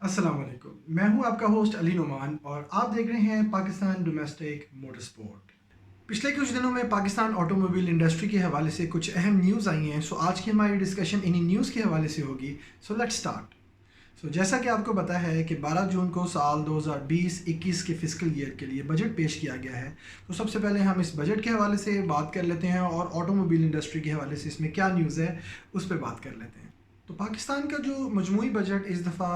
अस्सलाम वालेकुम। मैं हूं आपका होस्ट अली नुमान और आप देख रहे हैं पाकिस्तान डोमेस्टिक मोटर स्पोर्ट। पिछले कुछ दिनों में पाकिस्तान ऑटोमोबाइल इंडस्ट्री के हवाले से कुछ अहम न्यूज़ आई हैं। सो आज की हमारी डिस्कशन इन्हीं न्यूज़ के हवाले से होगी। So let's start. जैसा कि आपको पता है कि 12 जून को साल 2020-21 के फिस्कल ईयर के लिए बजट पेश किया गया है। तो सबसे पहले हम इस बजट के हवाले से बात कर लेते हैं और ऑटोमोबाइल इंडस्ट्री के हवाले से इसमें क्या न्यूज़ है उस पर बात कर लेते हैं। तो पाकिस्तान का जो मजमूई बजट इस दफ़ा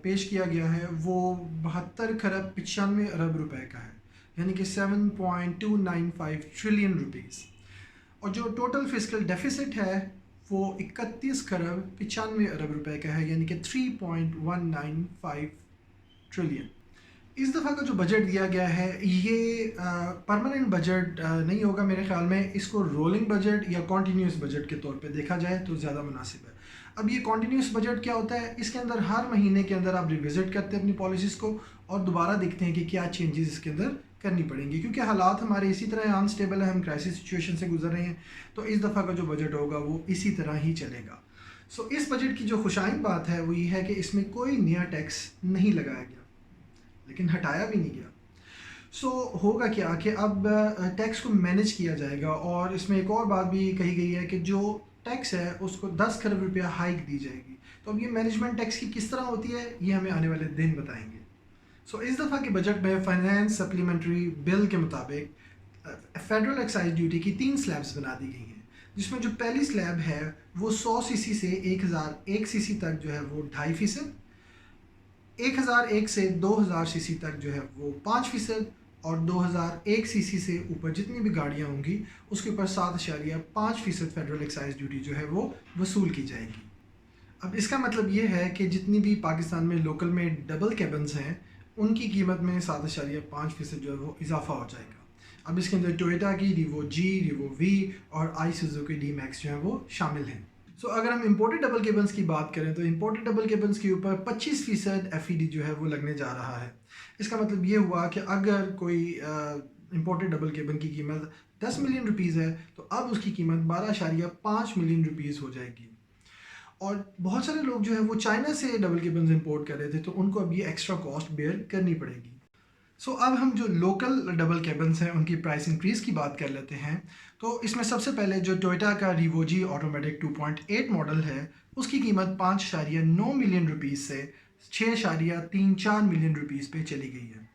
पेश किया गया है वो 72 खरब 95 अरब रुपए का है, यानी कि 7.295 ट्रिलियन रुपीज़। और जो टोटल फिस्कल डेफिसिट है वो 31 खरब 95 अरब रुपए का है, यानी कि 3.195 ट्रिलियन। इस दफ़ा का जो बजट दिया गया है ये परमानेंट बजट नहीं होगा मेरे ख्याल में। इसको रोलिंग बजट या कॉन्टीन्यूस बजट के तौर पे देखा जाए तो ज़्यादा मुनासिब है। अब ये कॉन्टीन्यूस बजट क्या होता है? इसके अंदर हर महीने के अंदर आप रिविज़िट करते हैं अपनी पॉलिसीज़ को और दोबारा देखते हैं कि क्या चेंजेस इसके अंदर करनी पड़ेंगी, क्योंकि हालात हमारे इसी तरह अनस्टेबल है, हम क्राइसिस सिचुएशन से गुजर रहे हैं। तो इस दफ़ा का जो बजट होगा वो इसी तरह ही चलेगा। इस बजट की जो खुशाइन बात है वो ये है कि इसमें कोई नया टैक्स नहीं लगाया गया, लेकिन हटाया भी नहीं गया। होगा क्या कि अब टैक्स को मैनेज किया जाएगा। और इसमें एक और बात भी कही गई है कि जो टैक्स है उसको 10 खरब रुपया हाइक दी जाएगी। तो अब ये मैनेजमेंट टैक्स की किस तरह होती है ये हमें आने वाले दिन बताएंगे। इस दफ़ा के बजट में फाइनेंस सप्लीमेंट्री बिल के मुताबिक फेडरल एक्साइज ड्यूटी की 3 स्लैब्स बना दी गई हैं, जिसमें जो पहली स्लैब है वो 100 सीसी से 1001 सीसी तक जो है वो 2.5%, 1001 से 2000 सीसी तक जो है वो 5%, और 2001 सीसी से ऊपर जितनी भी गाड़ियाँ होंगी उसके ऊपर 7.5% फेडरल एक्साइज ड्यूटी जो है वो वसूल की जाएगी। अब इसका मतलब ये है कि जितनी भी पाकिस्तान में लोकल में डबल कैबन्स हैं उनकी कीमत में 7.5% जो है वो इजाफा हो जाएगा। अब इसके अंदर टोयोटा की रिवो जी, रिवो वी और आई सुजुकी डी मैक्स जो है वो शामिल हैं। अगर हम इम्पोर्टेड डबल केबन्स की बात करें तो इम्पोर्टेड डबल केबन्स के ऊपर 25% FED जो है वो लगने जा रहा है। इसका मतलब ये हुआ कि अगर कोई इम्पोर्टेड डबल केबन की कीमत 10 मिलियन रुपीज़ है तो अब उसकी कीमत 12.5 मिलियन रुपीज़ हो जाएगी। और बहुत सारे लोग जो है वो चाइना से डबल केबन्स इंपोर्ट कर रहे थे, तो उनको अब ये एक्स्ट्रा कॉस्ट बेयर करनी पड़ेगी। अब हम जो लोकल डबल केबन्स हैं उनकी प्राइस इंक्रीज़ की बात कर लेते हैं। तो इसमें सबसे पहले जो टोयोटा का रिवोजी ऑटोमेटिक 2.8 मॉडल है उसकी कीमत 5.9 मिलियन रुपीज़ से 6.34 मिलियन रुपीज़ पे चली गई है।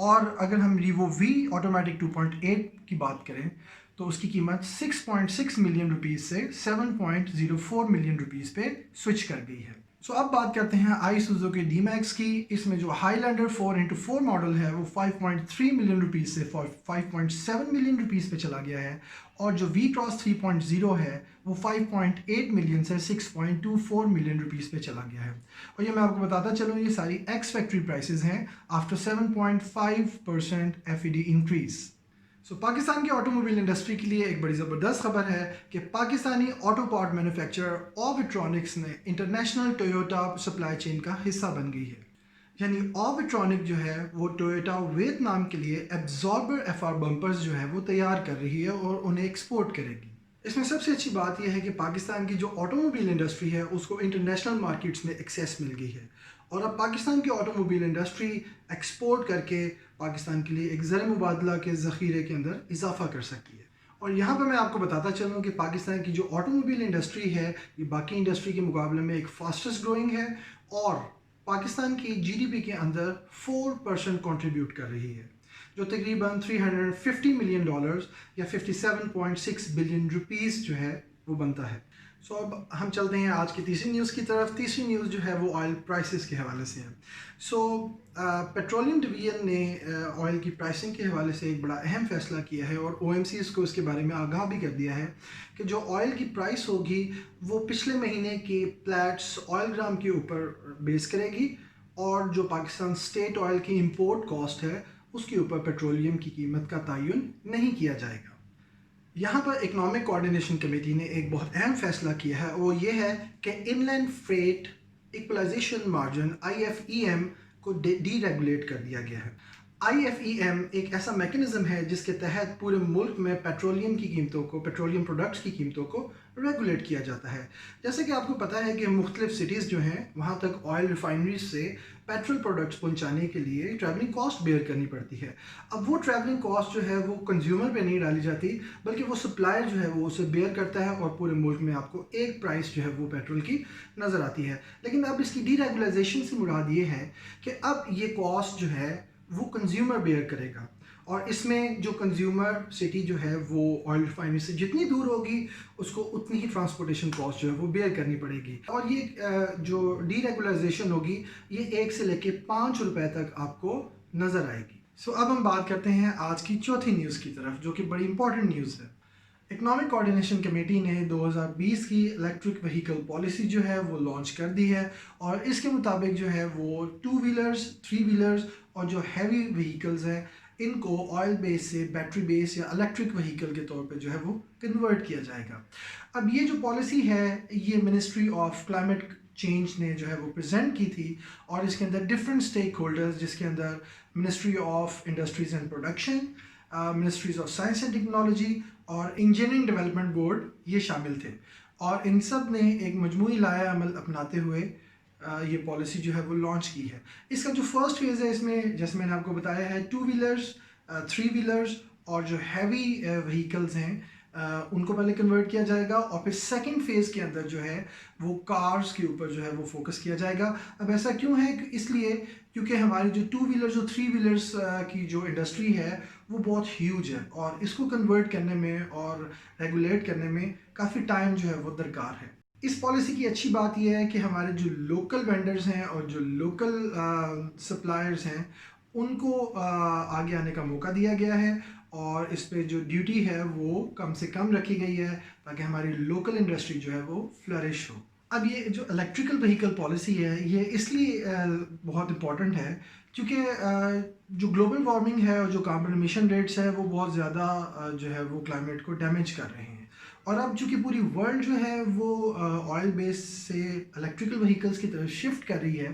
और अगर हम रिवो वी ऑटोमेटिक 2.8 की बात करें तो उसकी कीमत 6.6 मिलियन रुपीज़ से 7.04 मिलियन रुपीज़ पे स्विच कर गई है। अब बात करते हैं आई सुजुकी डी मैक्स की। इसमें जो हाईलैंडर 4x4 मॉडल है वो 5.3 मिलियन रुपीज़ से 5.7 मिलियन रुपीज़ पे चला गया है, और जो वी क्रॉस 3.0 है वो 5.8 मिलियन से 6.24 मिलियन रुपीज़ पे चला गया है। और ये मैं आपको बताता चलूँ ये सारी एक्स फैक्ट्री प्राइसेस हैं आफ्टर 7.5% FED इंक्रीज़। पाकिस्तान की ऑटोमोबाइल इंडस्ट्री के लिए एक बड़ी ज़बरदस्त खबर है कि पाकिस्तानी ऑटो पार्ट मैन्युफैक्चरर ऑविट्रॉनिक्स ने इंटरनेशनल टोयोटा सप्लाई चेन का हिस्सा बन गई है। यानी ऑविट्रॉनिक जो है वो टोयोटा वियतनाम के लिए एब्जॉर्बर FR बम्पर्स जो है वो तैयार कर रही है और उन्हें एक्सपोर्ट करेगी। इसमें सबसे अच्छी बात यह है कि पाकिस्तान की जो ऑटोमोबाइल इंडस्ट्री है उसको इंटरनेशनल मार्केट्स में एक्सेस मिल गई है, और अब पाकिस्तान की ऑटोमोबाइल इंडस्ट्री एक्सपोर्ट करके पाकिस्तान के लिए एक ज़र मुबादला के ज़ख़ीरे के अंदर इजाफा कर सकती है। और यहाँ पर मैं आपको बताता चलूँ कि पाकिस्तान की जो ऑटोमोबाइल इंडस्ट्री है ये बाकी इंडस्ट्री के मुकाबले में एक फास्टेस्ट ग्रोइंग है, और पाकिस्तान की GDP के अंदर 4% कंट्रीब्यूट कर रही है, जो तकरीबन $350 मिलियन या 57.6 बिलियन रुपीज़ जो है वो बनता है। अब हम चलते हैं आज की तीसरी न्यूज़ की तरफ। तीसरी न्यूज़ जो है वो ऑयल प्राइसेस के हवाले से है। पेट्रोलियम डिवीजन ने ऑयल की प्राइसिंग के हवाले से एक बड़ा अहम फैसला किया है, और OMCs को इसके बारे में आगाह भी कर दिया है कि जो ऑयल की प्राइस होगी वो पिछले महीने की प्लैट्स ऑयल ग्राम के ऊपर बेस करेगी, और जो पाकिस्तान स्टेट ऑयल की इंपोर्ट कॉस्ट है उसके ऊपर पेट्रोलियम की कीमत का तयन नहीं किया जाएगा। यहाँ पर इकोनॉमिक कोऑर्डिनेशन कमेटी ने एक बहुत अहम फैसला किया है, वो ये है कि inland freight equalization margin IFEM को डी रेगुलेट कर दिया गया है। IFEM ایک ایسا میکنزم ہے جس کے تحت پورے ملک میں پیٹرولیم کی قیمتوں کو، پیٹرولیم پروڈکٹس کی قیمتوں کو ریگولیٹ کیا جاتا ہے. جیسے کہ آپ کو پتہ ہے کہ مختلف سٹیز جو ہیں وہاں تک آئل ریفائنریز سے پیٹرول پروڈکٹس پہنچانے کے لیے ٹریولنگ کاسٹ بیئر کرنی پڑتی ہے. اب وہ ٹریولنگ کاسٹ جو ہے وہ کنزیومر پہ نہیں ڈالی جاتی، بلکہ وہ سپلائر جو ہے وہ اسے بیئر کرتا ہے اور پورے ملک میں آپ کو ایک پرائس جو ہے وہ پیٹرول کی نظر آتی ہے. لیکن اب اس کی ڈی ریگولائزیشن سے مراد یہ ہے کہ اب یہ کاسٹ جو ہے وہ کنزیومر بیئر کرے گا، اور اس میں جو کنزیومر سٹی جو ہے وہ آئل ریفائنری سے جتنی دور ہوگی اس کو اتنی ہی ٹرانسپورٹیشن کاسٹ جو ہے وہ بیئر کرنی پڑے گی. اور یہ جو ڈی ریگولائزیشن ہوگی یہ 1 سے لے کے 5 روپے تک آپ کو نظر آئے گی. اب ہم بات کرتے ہیں آج کی چوتھی نیوز کی طرف، جو کہ بڑی امپورٹنٹ نیوز ہے. اکنامک کوارڈینیشن کمیٹی نے 2020 کی الیکٹرک وہیکل پالیسی جو ہے وہ لانچ کر دی ہے، اور اس کے مطابق جو ہے وہ 2 ویلرز، 3 ویلرز اور جو ہیوی وہیکلز ہیں ان کو آئل بیس سے بیٹری بیس یا الیکٹرک وہیکل کے طور پہ جو ہے وہ کنورٹ کیا جائے گا. اب یہ جو پالیسی ہے یہ منسٹری آف کلائمیٹ چینج نے جو ہے وہ پریزنٹ کی تھی، اور اس کے اندر ڈفرینٹ اسٹیک ہولڈرز، جس کے اندر ministry of industries and production, ministries of science and technology اور انجینئرنگ ڈیولپمنٹ بورڈ یہ شامل تھے، اور ان سب نے ایک مجموعی لائحہ عمل اپناتے ہوئے یہ پالیسی جو ہے وہ لانچ کی ہے. اس کا جو فرسٹ فیز ہے اس میں جیسے میں نے آپ کو بتایا ہے 2 ویلرز، 3 ویلرز اور جو ہیوی وہیکلز ہیں ان کو پہلے کنورٹ کیا جائے گا، اور پھر سیکنڈ فیز کے اندر جو ہے وہ کارز کے اوپر جو ہے وہ فوکس کیا جائے گا. اب ایسا کیوں ہے؟ اس لیے کیونکہ ہماری جو 2 ویلرز اور 3 ویلرز کی جو انڈسٹری ہے وہ بہت ہیوج ہے، اور اس کو کنورٹ کرنے میں اور ریگولیٹ کرنے میں کافی ٹائم جو ہے وہ درکار ہے. اس پالیسی کی اچھی بات یہ ہے کہ ہمارے جو لوکل وینڈرز ہیں اور جو لوکل سپلائرز ہیں ان کو آگے آنے کا موقع دیا گیا ہے، اور اس پہ جو ڈیوٹی ہے وہ کم سے کم رکھی گئی ہے تاکہ ہماری لوکل انڈسٹری جو ہے وہ فلرش ہو. اب یہ جو الیکٹریکل وہیکل پالیسی ہے یہ اس لیے بہت امپورٹنٹ ہے کیونکہ جو گلوبل وارمنگ ہے اور جو کاربن ایمیشن ریٹس ہے وہ بہت زیادہ جو ہے وہ کلائمیٹ کو ڈیمیج کر رہے ہیں. اور اب چونکہ پوری ورلڈ جو ہے وہ آئل بیس سے الیکٹریکل وہیکلز کی طرف شفٹ کر رہی ہے،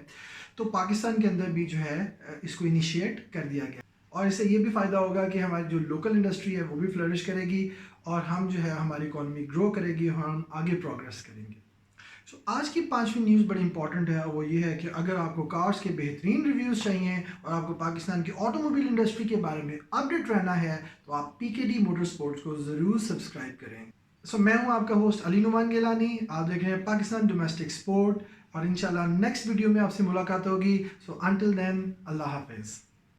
تو پاکستان کے اندر بھی جو ہے اس کو انیشیٹ کر دیا گیا، اور اس سے یہ بھی فائدہ ہوگا کہ ہماری جو لوکل انڈسٹری ہے وہ بھی فلرش کرے گی، اور ہم جو ہے ہماری اکانومی گرو کرے گی اور ہم آگے پروگریس کریں گے. آج کی 5ویں نیوز بڑی امپورٹنٹ ہے، وہ یہ ہے کہ اگر آپ کو کارز کے بہترین ریویوز چاہیے اور آپ کو پاکستان کی آٹو موبائل انڈسٹری کے بارے میں اپڈیٹ رہنا ہے تو آپ PKD موٹر سپورٹس کو ضرور سبسکرائب کریں. میں ہوں آپ کا ہوسٹ علی نعمان گیلانی، آپ دیکھ رہے ہیں پاکستان ڈومیسٹک سپورٹ، اور انشاءاللہ نیکسٹ ویڈیو میں آپ سے ملاقات ہوگی. انٹل دین اللہ حافظ.